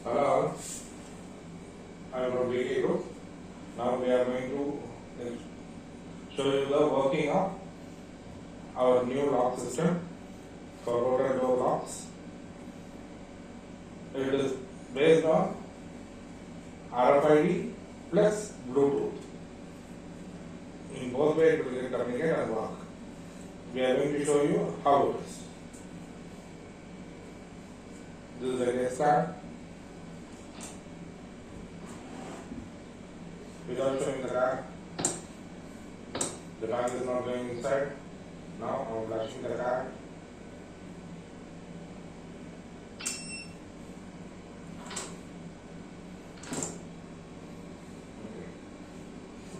Hello, I am from BK Group. Now we are going to show you the working of our new lock system for rotor door locks. It is based on RFID plus Bluetooth. In both ways it will communicate and work. We are going to show you how it is. This is a case card. Without showing the card, the bank is not going inside. Now I am flashing the card.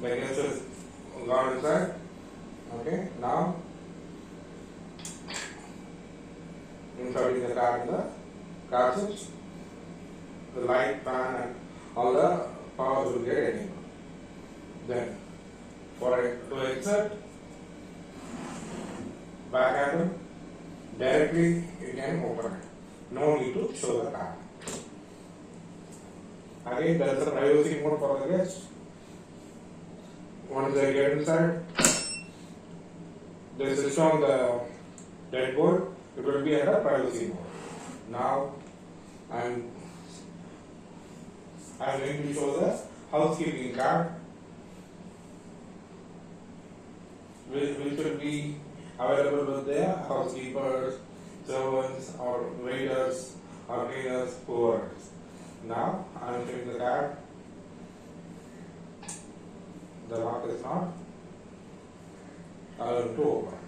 The case is gone inside. Okay, now inserting the card in the cartridge. The light, fan, and all the powers will get enabled. Then, to exert back handle, directly you can open it. No need to show the card. Again, there is a privacy mode for the guest. Once they get inside, they switch on the deadboard, it will be under privacy mode. Now, I am going to show the housekeeping card, which will be available with the housekeepers, servants, or waiters, or cleaners, whoever. Now, I am showing the card. The lock is not allowed to open.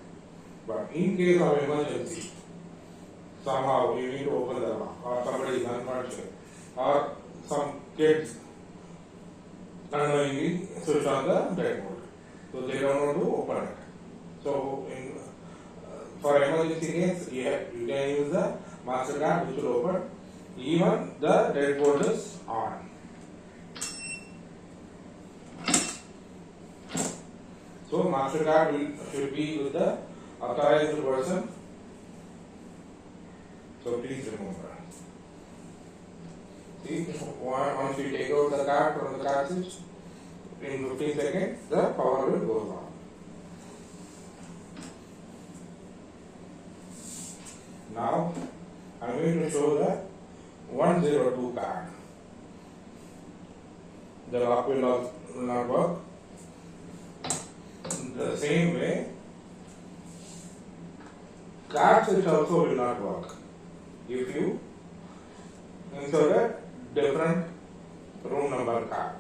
But in case of emergency, somehow you need to open the lock, or somebody is unconscious, or some kids unknowingly switch on the deadboard, so they don't know to open it. So, for emergency case, you can use the master card which will open even the deadboard is on. So, master card should be with the authorized person. So, please remember. See, once you take out the card from the cartridge, in 15 seconds, the power will go on. Now, I am going to show the 102 card. The lock will not work. The same way, cartridge also will not work if you insert a different room number card.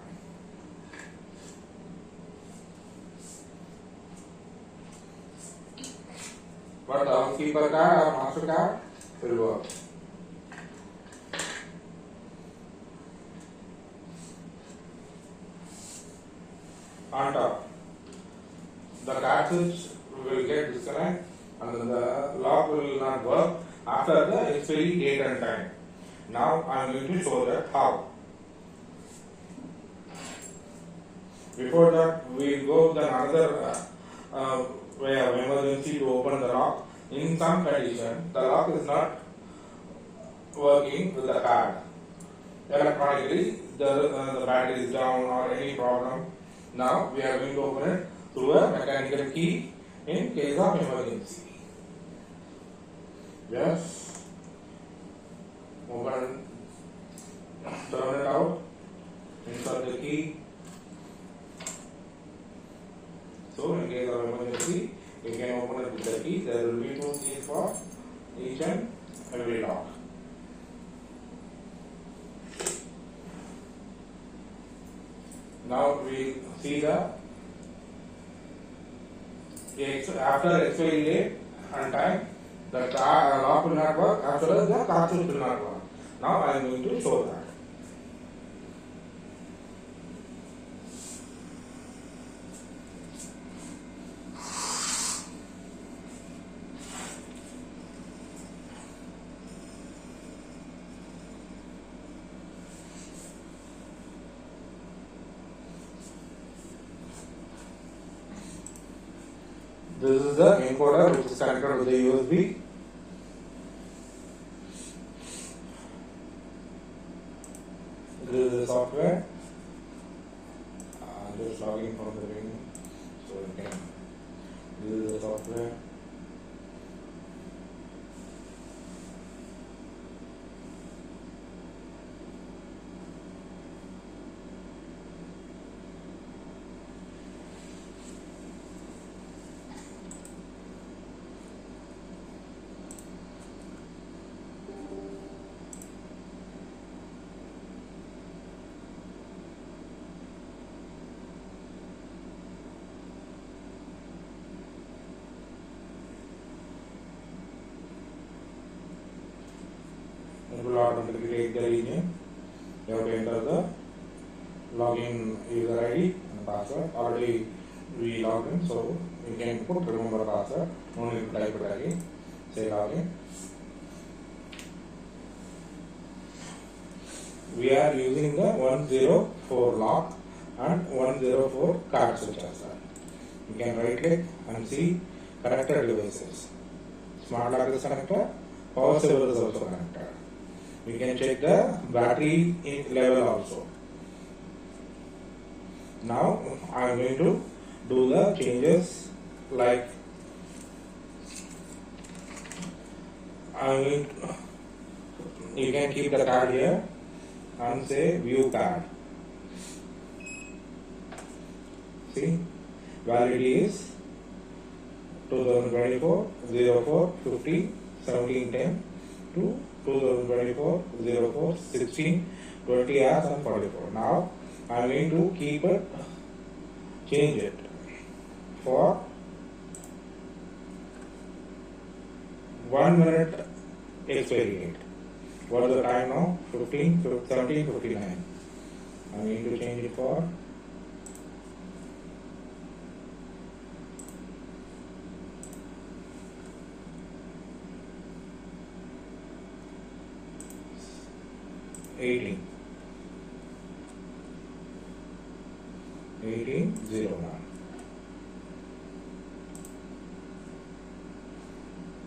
But the housekeeper card or master card will work. On top, the cartridge will get disconnected and then the lock will not work after the expiry date and time. Now I am going to show that how. Before that, we will go with another way of emergency to open the lock. In some condition, the lock is not working with the card. Electronically, the battery is down or any problem. Now we are going to open it through a mechanical key in case of emergency. Just open, turn it out, insert the key. So in case of emergency, you can open it with the key. There will be 2 keys for each and every lock. Now we see the after expiry date and time, the lock will not work, as well as the cartridge will not work. Now I am going to show that. This is the encoder which is connected with the USB. This is the software. Just log in from the beginning. So you can. This is the software. It will automatically take the region. You have to enter the login user ID and password. Already we logged in, so you can put remember password. No need to type it again. Say login. We are using the 104 lock and 104 card switch as well. You can right click and see connected devices. Smart lock is connected. Power saver is also connected. We can check the battery level also. Now I am going to do the changes, like you can keep the card here and say view card. See, validity is 2024 04 15 17 10 to 2024 04 16 20 hours and 44. Now I am going to keep it, change it for 1 minute expiry date. What is the time now? 17:59. I am going to change it for 18:01.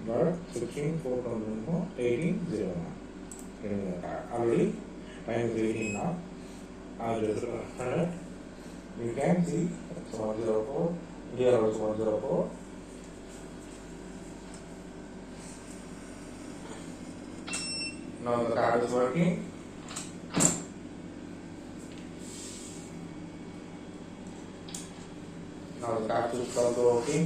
But 16:4 18:01. Already time is 18 now. I'll just run it. You can see it's 104. Here also 104. Now the card is working. Now the card is also working.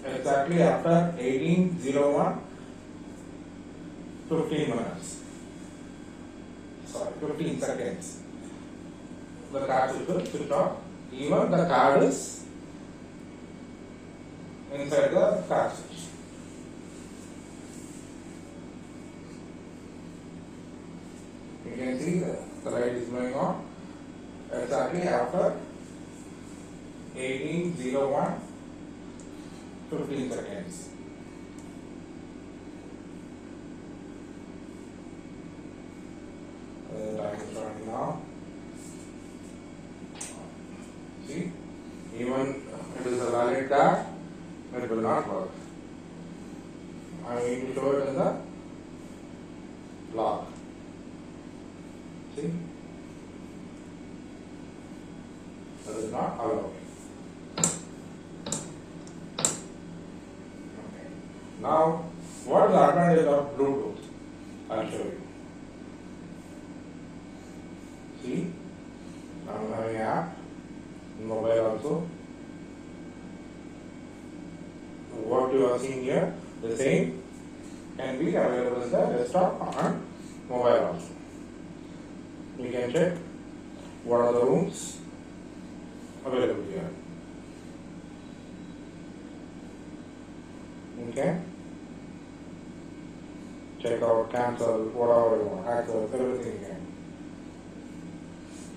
Exactly after 18:01, 15 minutes. Sorry, 15 seconds. The card will switch off. Even the card is inside the card switch. You can see the light is going on. Exactly after 18:01, 15 seconds. Time is running now. See, even it is a valid card, it will not work. I am going to show it in the log. See, that is not allowed. Now, what is the advantage of Bluetooth? I'll show you. See, I'm having an app, mobile also. What you are seeing here, the same can be available in the desktop and mobile also. You can check what are the rooms available here. Okay. Check out, cancel, whatever you want, access, everything you can.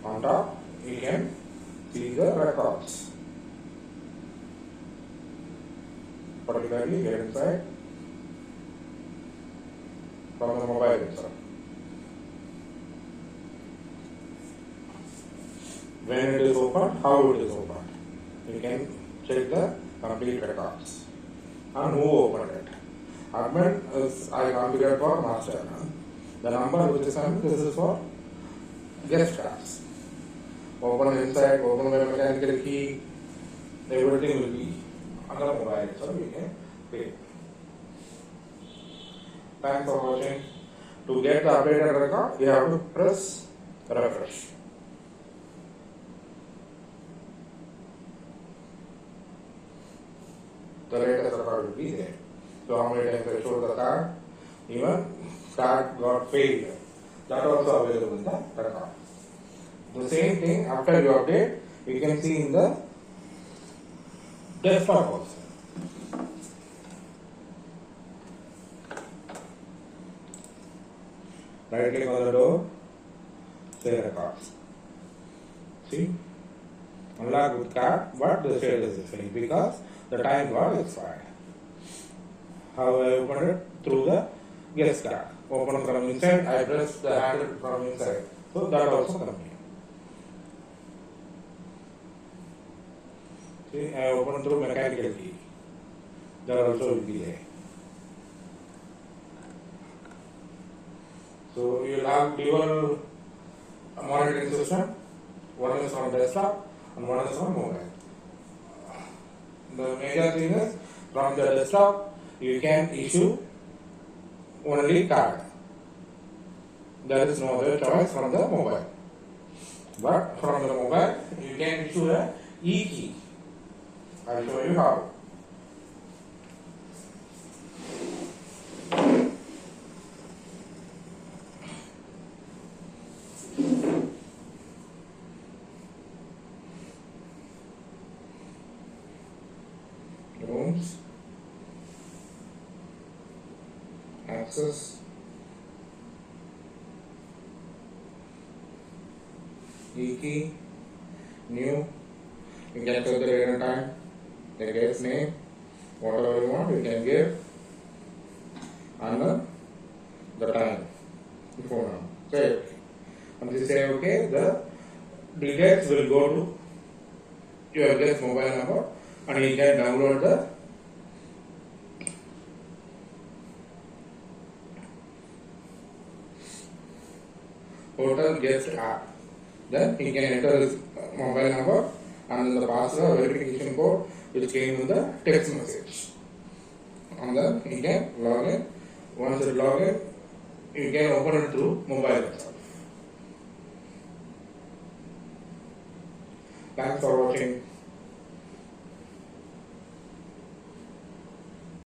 On top, you can see the records. Particularly get inside from the mobile itself. When it is opened, how it is opened. You can check the complete records and who opened it. Admin is I configured for master. The number which is coming, this is for guest cards. Open inside, open by mechanical key, everything will be under mobile, so we can pay. Thanks for watching. To get the updated record, you have to press refresh. The latest record will be there. So how many times I showed the card, even card got failed. That also available in the record. The same thing after you update, you can see in the desktop also. Right click on the door, say records. See? Unlock with card, but the shade is the same because the time got expired. How I opened it? Through the guest card. Open from inside, I press the handle from inside. So that also comes here. See, I open through mechanical key. That also will be there. So you will have dual monitoring system. One is on desktop and one is on mobile. The major thing is from the desktop you can issue only card. There is no other choice from the mobile. But from the mobile you can issue a e-key. I will show you how. Rooms, access, e-key, new, you can set the date and time, the guest name, whatever you want you can give, and the time, before now, say OK. Once you say OK, the details will go to your guest mobile number and you can download the hotel guest app. Then he can enter his mobile number and the password verification code which came in the text message. And then he can log in. Once you log in, you can open it through mobile itself. Thanks for watching.